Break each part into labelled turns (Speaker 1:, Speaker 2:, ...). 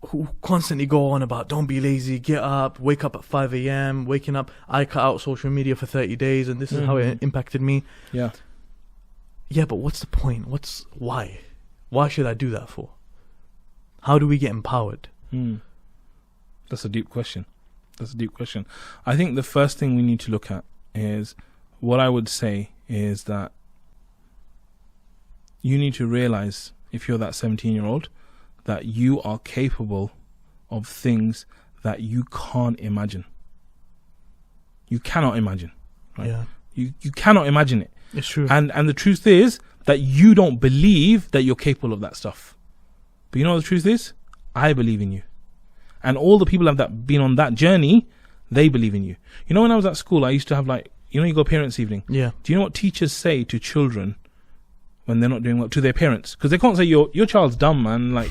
Speaker 1: who constantly go on about don't be lazy, get up, wake up at 5 a.m. Waking up, I cut out social media for 30 days and this is how it impacted me.
Speaker 2: Yeah.
Speaker 1: Yeah, but what's the point? Why? Why should I do that for? How do we get empowered?
Speaker 2: That's a deep question. I think the first thing we need to look at is, what I would say is that you need to realize, if you're that 17-year-old, that you are capable of things that you can't imagine. You cannot imagine, right?
Speaker 1: Yeah.
Speaker 2: You cannot imagine it.
Speaker 1: It's true.
Speaker 2: And the truth is that you don't believe that you're capable of that stuff. But you know what the truth is? I believe in you. And all the people that been on that journey, they believe in you. You know, when I was at school, I used to have you go parents' evening.
Speaker 1: Yeah.
Speaker 2: Do you know what teachers say to children when they're not doing well, to their parents? Because they can't say, your child's dumb, man. Like,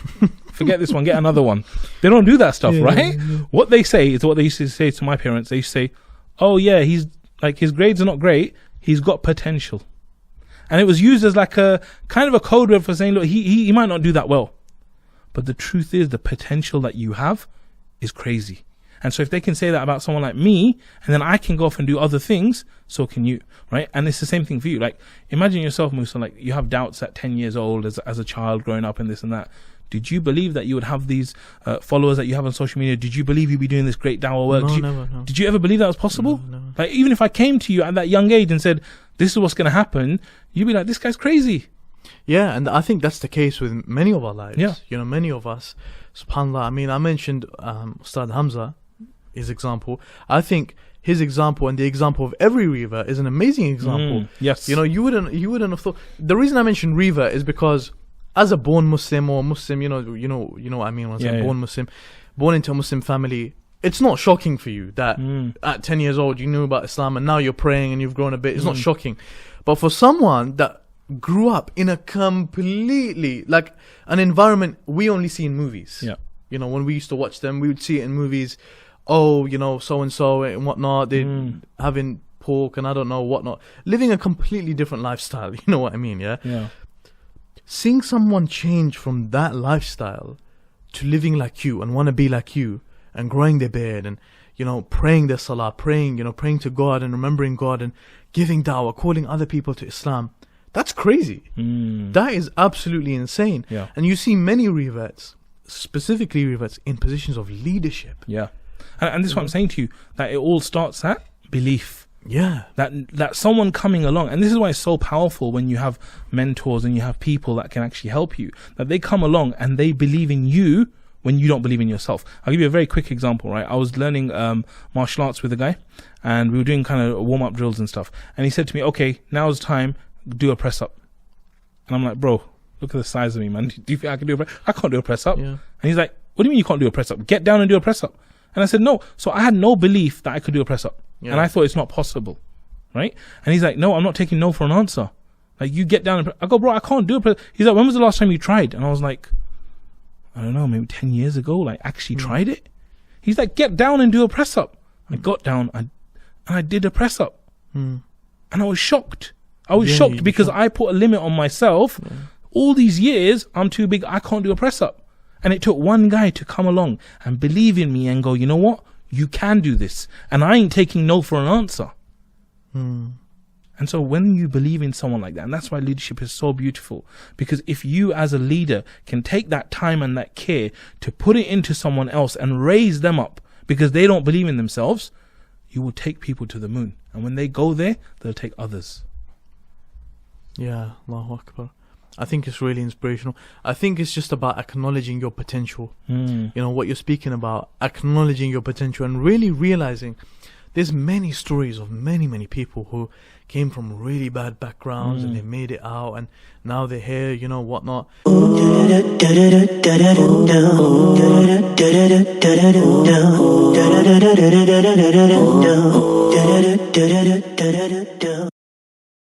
Speaker 2: forget this one, get another one. They don't do that stuff, right? Yeah. What they say is what they used to say to my parents. They used to say, oh yeah, he's like, his grades are not great, he's got potential. And it was used as like a kind of a code word for saying, look, he might not do that well. But the truth is, the potential that you have is crazy. And so if they can say that about someone like me, and then I can go off and do other things, so can you, right? And it's the same thing for you. Like, imagine yourself, Musa, like you have doubts at 10 years old as a child growing up and this and that. Did you believe that you would have these followers that you have on social media? Did you believe you'd be doing this great dawah work?
Speaker 1: No.
Speaker 2: Did you ever believe that was possible?
Speaker 1: No.
Speaker 2: Like, even if I came to you at that young age and said, this is what's going to happen, you'd be like, this guy's crazy.
Speaker 1: Yeah, and I think that's the case with many of our lives.
Speaker 2: Yeah.
Speaker 1: You know, many of us, subhanAllah. I mean, I mentioned Ustad Hamza, his example. I think his example and the example of every revert is an amazing example.
Speaker 2: Yes.
Speaker 1: You know, you wouldn't have thought. The reason I mentioned revert is because as a born Muslim or Muslim, you know what I mean when I say born Muslim, born into a Muslim family, it's not shocking for you that at 10 years old you knew about Islam and now you're praying and you've grown a bit. It's not shocking. But for someone that grew up in a completely, like, an environment we only see in movies.
Speaker 2: Yeah.
Speaker 1: You know, when we used to watch them, we would see it in movies. Oh, you know, so-and-so and whatnot, they're having pork and I don't know whatnot. Living a completely different lifestyle, you know what I mean, yeah?
Speaker 2: Yeah.
Speaker 1: Seeing someone change from that lifestyle to living like you and want to be like you and growing their beard and, you know, praying their salah, praying to God and remembering God and giving da'wah, calling other people to Islam. That's crazy. That is absolutely insane.
Speaker 2: Yeah.
Speaker 1: And you see many reverts, specifically reverts in positions of leadership.
Speaker 2: Yeah. And this is what I'm saying to you, that it all starts at belief.
Speaker 1: Yeah.
Speaker 2: That someone coming along, and this is why it's so powerful when you have mentors and you have people that can actually help you, that they come along and they believe in you when you don't believe in yourself. I'll give you a very quick example, right? I was learning martial arts with a guy and we were doing kind of warm-up drills and stuff. And he said to me, okay, now's the time, do a press up. And I'm like, bro, look at the size of me, man. Do you think I can do a press up? I can't do a press up.
Speaker 1: Yeah.
Speaker 2: And he's like, what do you mean you can't do a press up? Get down and do a press up. And I said, no. So I had no belief that I could do a press up. Yeah. And I thought it's not possible. Right? And he's like, no, I'm not taking no for an answer. Like, you get down and I go, bro, I can't do a press up. He's like, when was the last time you tried? And I was like, I don't know, maybe 10 years ago, like actually tried it. He's like, get down and do a press up. I got down and I did a press up. And I was shocked. I was shocked because I put a limit on myself. All these years, I'm too big, I can't do a press up. And it took one guy to come along and believe in me and go, you know what? You can do this. And I ain't taking no for an answer. And so when you believe in someone like that, and that's why leadership is so beautiful, because if you as a leader can take that time and that care to put it into someone else and raise them up because they don't believe in themselves, you will take people to the moon. And when they go there, they'll take others.
Speaker 1: Yeah, Allahu Akbar. I think it's really inspirational. I think it's just about acknowledging your potential. You know, what you're speaking about, acknowledging your potential and really realizing there's many stories of many people who came from really bad backgrounds and they made it out and now they're here, you know, whatnot.